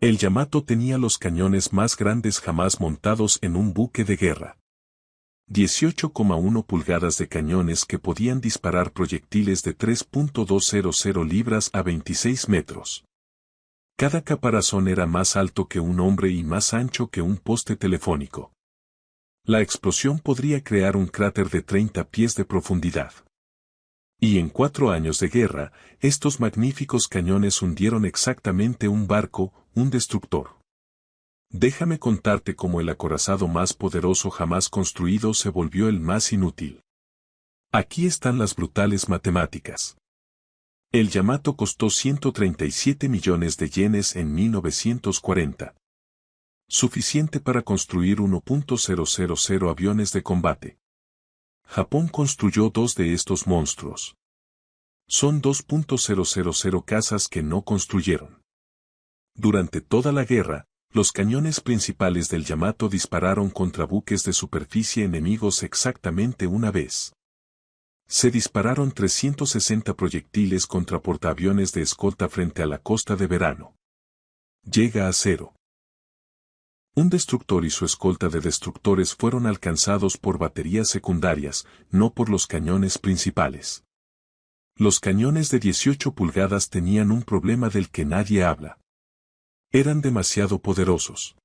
El Yamato tenía los cañones más grandes jamás montados en un buque de guerra. 18,1 pulgadas de cañones que podían disparar proyectiles de 3.200 libras a 26 metros. Cada caparazón era más alto que un hombre y más ancho que un poste telefónico. La explosión podría crear un cráter de 30 pies de profundidad. Y en 4 años de guerra, estos magníficos cañones hundieron exactamente un barco, un destructor. Déjame contarte cómo el acorazado más poderoso jamás construido se volvió el más inútil. Aquí están las brutales matemáticas. El Yamato costó 137 millones de yenes en 1940. Suficiente para construir 1.000 aviones de combate. Japón construyó 2 de estos monstruos. Son 2.000 casas que no construyeron. Durante toda la guerra, los cañones principales del Yamato dispararon contra buques de superficie enemigos exactamente una vez. Se dispararon 360 proyectiles contra portaaviones de escolta frente a la costa de verano. Llega a 0. Un destructor y su escolta de destructores fueron alcanzados por baterías secundarias, no por los cañones principales. Los cañones de 18 pulgadas tenían un problema del que nadie habla. Eran demasiado poderosos.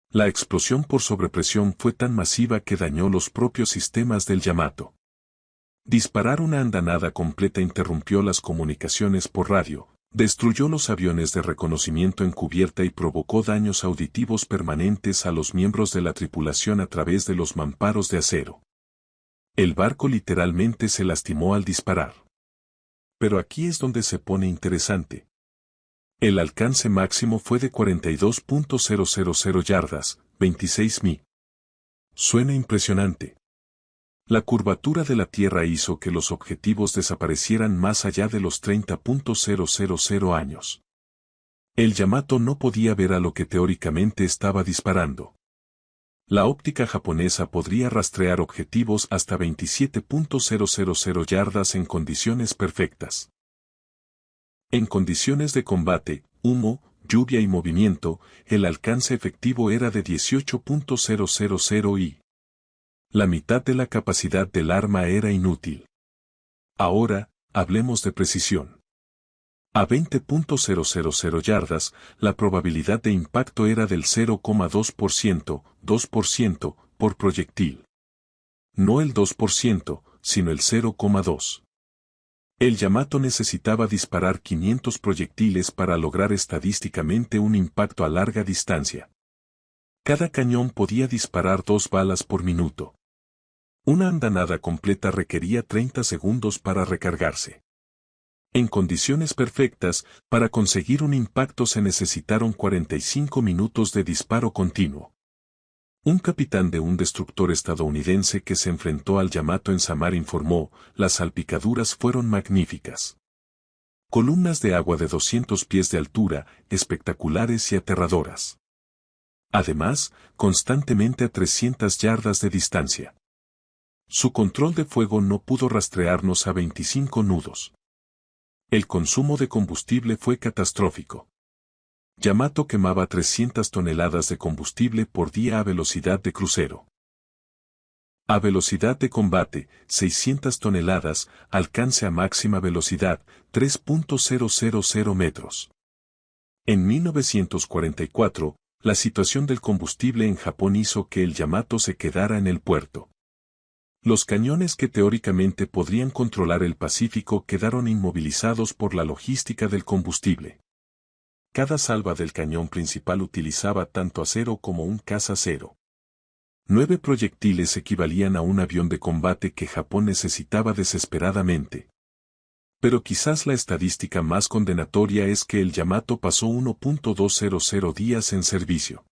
La explosión por sobrepresión fue tan masiva que dañó los propios sistemas del Yamato. Disparar una andanada completa interrumpió las comunicaciones por radio, destruyó los aviones de reconocimiento en cubierta y provocó daños auditivos permanentes a los miembros de la tripulación a través de los mamparos de acero. El barco literalmente se lastimó al disparar. Pero aquí es donde se pone interesante. El alcance máximo fue de 42.000 yardas, 26 mi. Suena impresionante. La curvatura de la Tierra hizo que los objetivos desaparecieran más allá de los 30.000 años. El Yamato no podía ver a lo que teóricamente estaba disparando. La óptica japonesa podría rastrear objetivos hasta 27.000 yardas en condiciones perfectas. En condiciones de combate, humo, lluvia y movimiento, el alcance efectivo era de 18.000 y la mitad de la capacidad del arma era inútil. Ahora, hablemos de precisión. A 20.000 yardas, la probabilidad de impacto era del 0,2%, 2% por proyectil. No el 2%, sino el 0,2%. El Yamato necesitaba disparar 500 proyectiles para lograr estadísticamente un impacto a larga distancia. Cada cañón podía disparar 2 balas por minuto. Una andanada completa requería 30 segundos para recargarse. En condiciones perfectas, para conseguir un impacto se necesitaron 45 minutos de disparo continuo. Un capitán de un destructor estadounidense que se enfrentó al Yamato en Samar informó, las salpicaduras fueron magníficas. Columnas de agua de 200 pies de altura, espectaculares y aterradoras. Además, constantemente a 300 yardas de distancia. Su control de fuego no pudo rastrearnos a 25 nudos. El consumo de combustible fue catastrófico. Yamato quemaba 300 toneladas de combustible por día a velocidad de crucero. A velocidad de combate, 600 toneladas, alcance a máxima velocidad, 3.000 metros. En 1944, la situación del combustible en Japón hizo que el Yamato se quedara en el puerto. Los cañones que teóricamente podrían controlar el Pacífico quedaron inmovilizados por la logística del combustible. Cada salva del cañón principal utilizaba tanto acero como un caza-acero. 9 proyectiles equivalían a un avión de combate que Japón necesitaba desesperadamente. Pero quizás la estadística más condenatoria es que el Yamato pasó 1.200 días en servicio.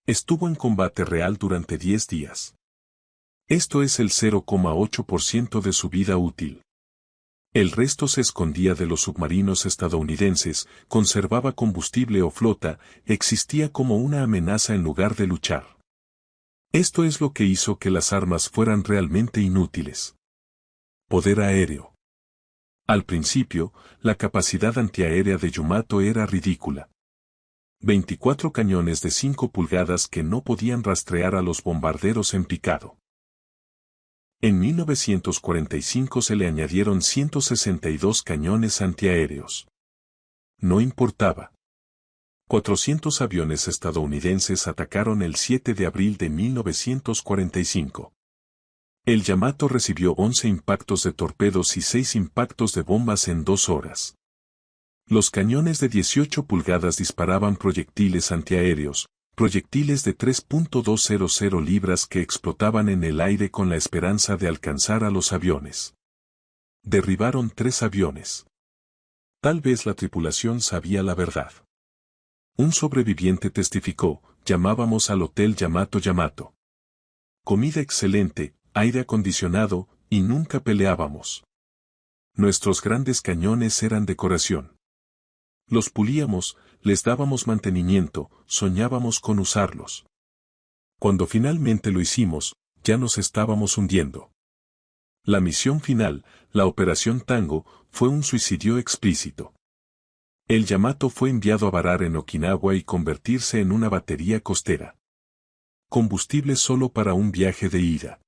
Estuvo en combate real durante 10 días. Esto es el 0,8% de su vida útil. El resto se escondía de los submarinos estadounidenses, conservaba combustible o flota, existía como una amenaza en lugar de luchar. Esto es lo que hizo que las armas fueran realmente inútiles. Poder aéreo. Al principio, la capacidad antiaérea de Yamato era ridícula. 24 cañones de 5 pulgadas que no podían rastrear a los bombarderos en picado. En 1945 se le añadieron 162 cañones antiaéreos. No importaba. 400 aviones estadounidenses atacaron el 7 de abril de 1945. El Yamato recibió 11 impactos de torpedos y 6 impactos de bombas en 2 horas. Los cañones de 18 pulgadas disparaban proyectiles antiaéreos, proyectiles de 3.200 libras que explotaban en el aire con la esperanza de alcanzar a los aviones. Derribaron 3 aviones. Tal vez la tripulación sabía la verdad. Un sobreviviente testificó, llamábamos al Hotel Yamato. Comida excelente, aire acondicionado, y nunca peleábamos. Nuestros grandes cañones eran decoración. Los pulíamos, les dábamos mantenimiento, soñábamos con usarlos. Cuando finalmente lo hicimos, ya nos estábamos hundiendo. La misión final, la Operación Tango, fue un suicidio explícito. El Yamato fue enviado a varar en Okinawa y convertirse en una batería costera. Combustible solo para un viaje de ida.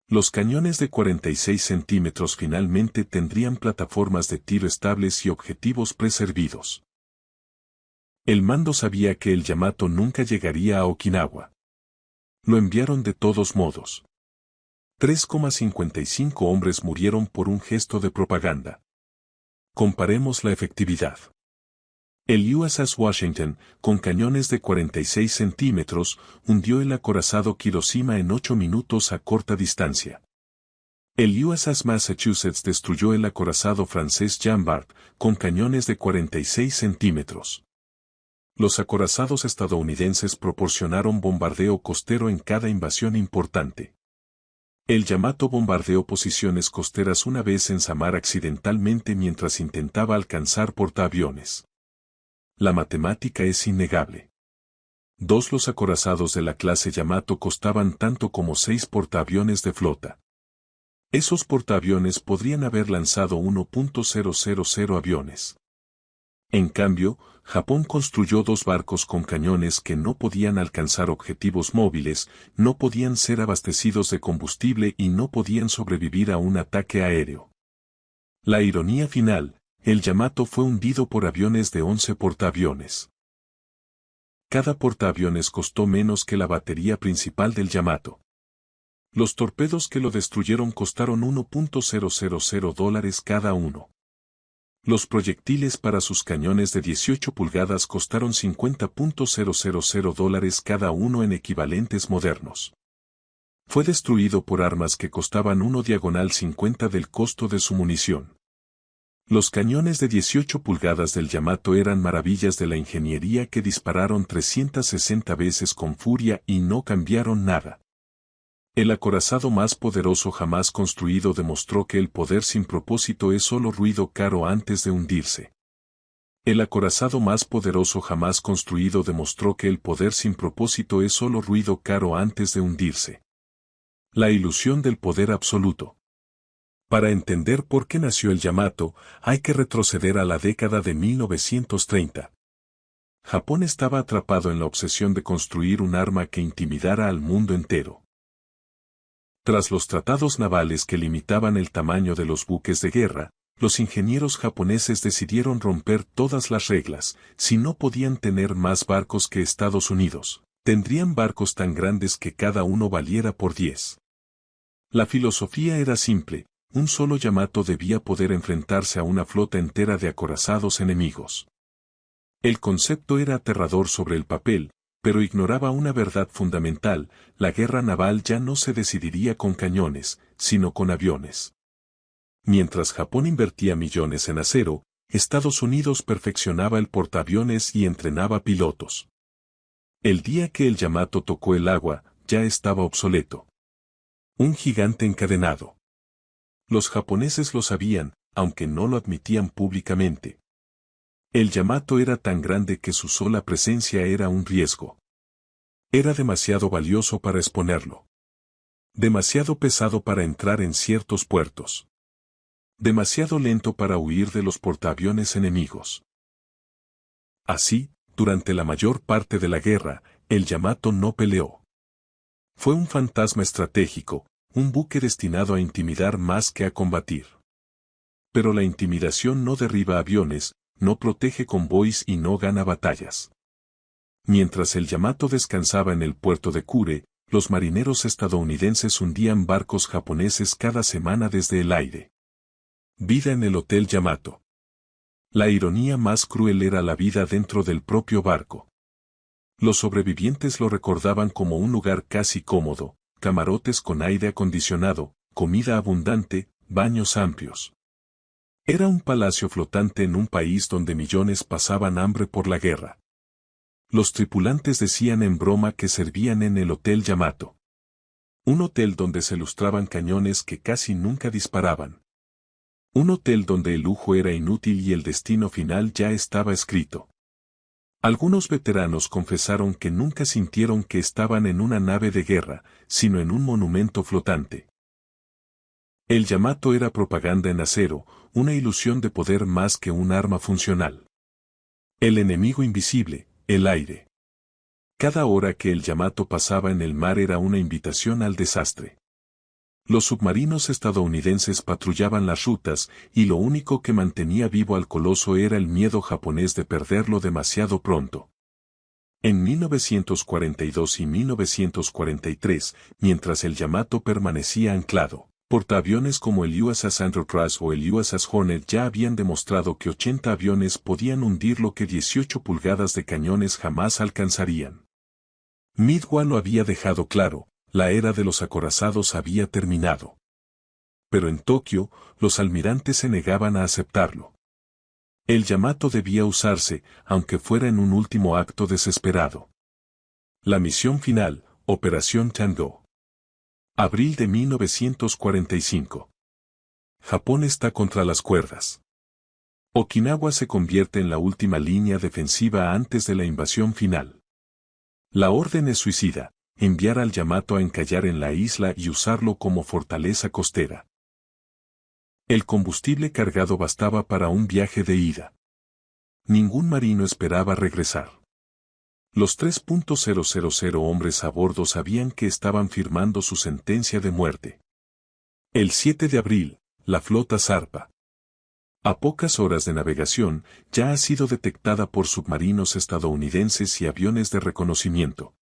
Los cañones de 46 centímetros finalmente tendrían plataformas de tiro estables y objetivos preservidos. El mando sabía que el Yamato nunca llegaría a Okinawa. Lo enviaron de todos modos. 3,55 hombres murieron por un gesto de propaganda. Comparemos la efectividad. El USS Washington, con cañones de 46 centímetros, hundió el acorazado Hiroshima en 8 minutos a corta distancia. El USS Massachusetts destruyó el acorazado francés Jean Bart, con cañones de 46 centímetros. Los acorazados estadounidenses proporcionaron bombardeo costero en cada invasión importante. El Yamato bombardeó posiciones costeras una vez en Samar accidentalmente mientras intentaba alcanzar portaaviones. La matemática es innegable. Los acorazados de la clase Yamato costaban tanto como 6 portaaviones de flota. Esos portaaviones podrían haber lanzado 1.000 aviones. En cambio, Japón construyó 2 barcos con cañones que no podían alcanzar objetivos móviles, no podían ser abastecidos de combustible y no podían sobrevivir a un ataque aéreo. La ironía final, el Yamato fue hundido por aviones de 11 portaaviones. Cada portaaviones costó menos que la batería principal del Yamato. Los torpedos que lo destruyeron costaron $1.000 cada uno. Los proyectiles para sus cañones de 18 pulgadas costaron $50.000 cada uno en equivalentes modernos. Fue destruido por armas que costaban 1/50 del costo de su munición. Los cañones de 18 pulgadas del Yamato eran maravillas de la ingeniería que dispararon 360 veces con furia y no cambiaron nada. El acorazado más poderoso jamás construido demostró que el poder sin propósito es solo ruido caro antes de hundirse. El acorazado más poderoso jamás construido demostró que el poder sin propósito es solo ruido caro antes de hundirse. La ilusión del poder absoluto. Para entender por qué nació el Yamato, hay que retroceder a la década de 1930. Japón estaba atrapado en la obsesión de construir un arma que intimidara al mundo entero. Tras los tratados navales que limitaban el tamaño de los buques de guerra, los ingenieros japoneses decidieron romper todas las reglas. Si no podían tener más barcos que Estados Unidos, tendrían barcos tan grandes que cada uno valiera por 10. La filosofía era simple. Un solo Yamato debía poder enfrentarse a una flota entera de acorazados enemigos. El concepto era aterrador sobre el papel, pero ignoraba una verdad fundamental: la guerra naval ya no se decidiría con cañones, sino con aviones. Mientras Japón invertía millones en acero, Estados Unidos perfeccionaba el portaaviones y entrenaba pilotos. El día que el Yamato tocó el agua, ya estaba obsoleto. Un gigante encadenado. Los japoneses lo sabían, aunque no lo admitían públicamente. El Yamato era tan grande que su sola presencia era un riesgo. Era demasiado valioso para exponerlo. Demasiado pesado para entrar en ciertos puertos. Demasiado lento para huir de los portaaviones enemigos. Así, durante la mayor parte de la guerra, el Yamato no peleó. Fue un fantasma estratégico, un buque destinado a intimidar más que a combatir. Pero la intimidación no derriba aviones, no protege convoys y no gana batallas. Mientras el Yamato descansaba en el puerto de Kure, los marineros estadounidenses hundían barcos japoneses cada semana desde el aire. Vida en el Hotel Yamato. La ironía más cruel era la vida dentro del propio barco. Los sobrevivientes lo recordaban como un lugar casi cómodo, camarotes con aire acondicionado, comida abundante, baños amplios. Era un palacio flotante en un país donde millones pasaban hambre por la guerra. Los tripulantes decían en broma que servían en el Hotel Yamato. Un hotel donde se lustraban cañones que casi nunca disparaban. Un hotel donde el lujo era inútil y el destino final ya estaba escrito. Algunos veteranos confesaron que nunca sintieron que estaban en una nave de guerra, sino en un monumento flotante. El Yamato era propaganda en acero, una ilusión de poder más que un arma funcional. El enemigo invisible, el aire. Cada hora que el Yamato pasaba en el mar era una invitación al desastre. Los submarinos estadounidenses patrullaban las rutas, y lo único que mantenía vivo al coloso era el miedo japonés de perderlo demasiado pronto. En 1942 y 1943, mientras el Yamato permanecía anclado, portaaviones como el USS Enterprise o el USS Hornet ya habían demostrado que 80 aviones podían hundir lo que 18 pulgadas de cañones jamás alcanzarían. Midway lo había dejado claro, la era de los acorazados había terminado. Pero en Tokio, los almirantes se negaban a aceptarlo. El Yamato debía usarse, aunque fuera en un último acto desesperado. La misión final, Operación Tango. Abril de 1945. Japón está contra las cuerdas. Okinawa se convierte en la última línea defensiva antes de la invasión final. La orden es suicida, enviar al Yamato a encallar en la isla y usarlo como fortaleza costera. El combustible cargado bastaba para un viaje de ida. Ningún marino esperaba regresar. Los 3.000 hombres a bordo sabían que estaban firmando su sentencia de muerte. El 7 de abril, la flota zarpa. A pocas horas de navegación, ya ha sido detectada por submarinos estadounidenses y aviones de reconocimiento.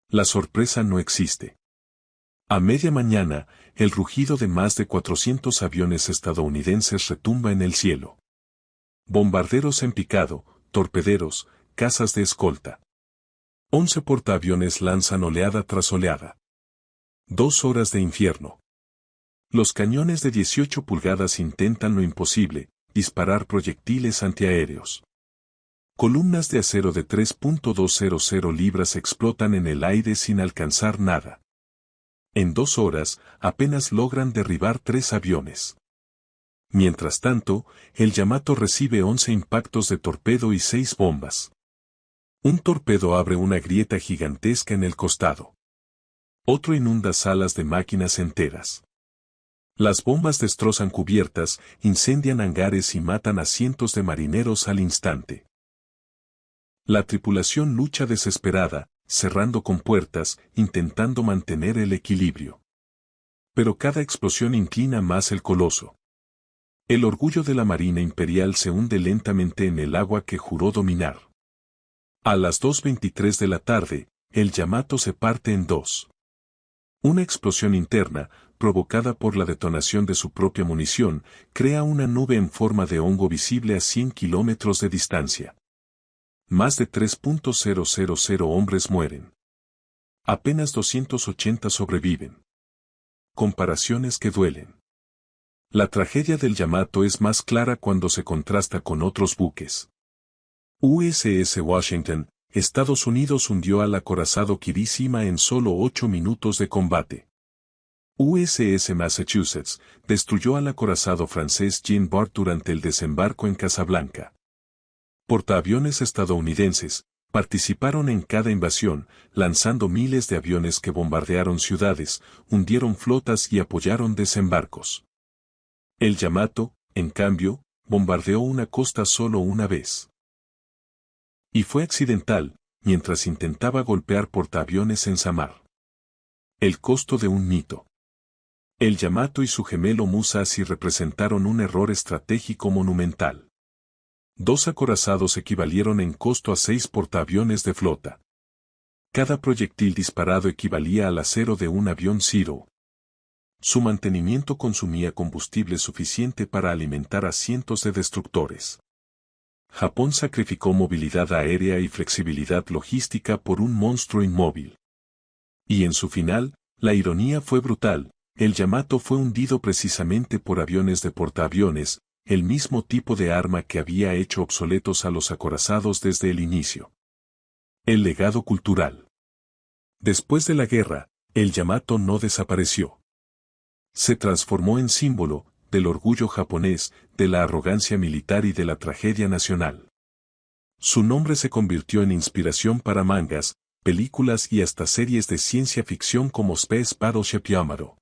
La sorpresa no existe. A media mañana, el rugido de más de 400 aviones estadounidenses retumba en el cielo. Bombarderos en picado, torpederos, cazas de escolta. 11 portaaviones lanzan oleada tras oleada. 2 horas de infierno. Los cañones de 18 pulgadas intentan lo imposible, disparar proyectiles antiaéreos. Columnas de acero de 3.200 libras explotan en el aire sin alcanzar nada. En 2 horas, apenas logran derribar 3 aviones. Mientras tanto, el Yamato recibe 11 impactos de torpedo y 6 bombas. Un torpedo abre una grieta gigantesca en el costado. Otro inunda salas de máquinas enteras. Las bombas destrozan cubiertas, incendian hangares y matan a cientos de marineros al instante. La tripulación lucha desesperada, cerrando compuertas, intentando mantener el equilibrio. Pero cada explosión inclina más el coloso. El orgullo de la Marina Imperial se hunde lentamente en el agua que juró dominar. A las 2:23 de la tarde, el Yamato se parte en dos. Una explosión interna, provocada por la detonación de su propia munición, crea una nube en forma de hongo visible a 100 kilómetros de distancia. Más de 3.000 hombres mueren. Apenas 280 sobreviven. Comparaciones que duelen. La tragedia del Yamato es más clara cuando se contrasta con otros buques. USS Washington, Estados Unidos hundió al acorazado Kirishima en solo 8 minutos de combate. USS Massachusetts destruyó al acorazado francés Jean Bart durante el desembarco en Casablanca. Portaaviones estadounidenses participaron en cada invasión, lanzando miles de aviones que bombardearon ciudades, hundieron flotas y apoyaron desembarcos. El Yamato, en cambio, bombardeó una costa solo una vez. Y fue accidental, mientras intentaba golpear portaaviones en Samar. El costo de un mito. El Yamato y su gemelo Musashi representaron un error estratégico monumental. 2 acorazados equivalieron en costo a 6 portaaviones de flota. Cada proyectil disparado equivalía al acero de un avión Zero. Su mantenimiento consumía combustible suficiente para alimentar a cientos de destructores. Japón sacrificó movilidad aérea y flexibilidad logística por un monstruo inmóvil. Y en su final, la ironía fue brutal. El Yamato fue hundido precisamente por aviones de portaaviones, el mismo tipo de arma que había hecho obsoletos a los acorazados desde el inicio. El legado cultural. Después de la guerra, el Yamato no desapareció. Se transformó en símbolo del orgullo japonés, de la arrogancia militar y de la tragedia nacional. Su nombre se convirtió en inspiración para mangas, películas y hasta series de ciencia ficción como Space Battleship Yamato.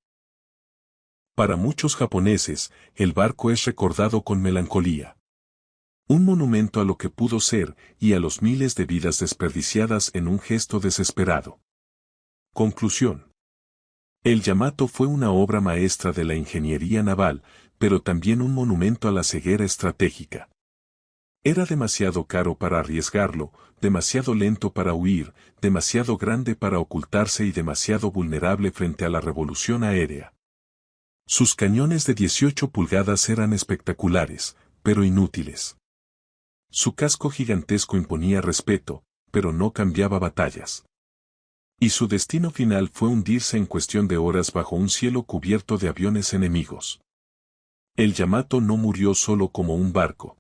Para muchos japoneses, el barco es recordado con melancolía. Un monumento a lo que pudo ser y a los miles de vidas desperdiciadas en un gesto desesperado. Conclusión. El Yamato fue una obra maestra de la ingeniería naval, pero también un monumento a la ceguera estratégica. Era demasiado caro para arriesgarlo, demasiado lento para huir, demasiado grande para ocultarse y demasiado vulnerable frente a la revolución aérea. Sus cañones de 18 pulgadas eran espectaculares, pero inútiles. Su casco gigantesco imponía respeto, pero no cambiaba batallas. Y su destino final fue hundirse en cuestión de horas bajo un cielo cubierto de aviones enemigos. El Yamato no murió solo como un barco.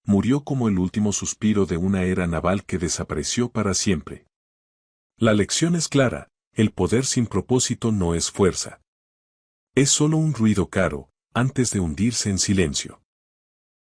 Murió como el último suspiro de una era naval que desapareció para siempre. La lección es clara, el poder sin propósito no es fuerza. Es solo un ruido caro, antes de hundirse en silencio.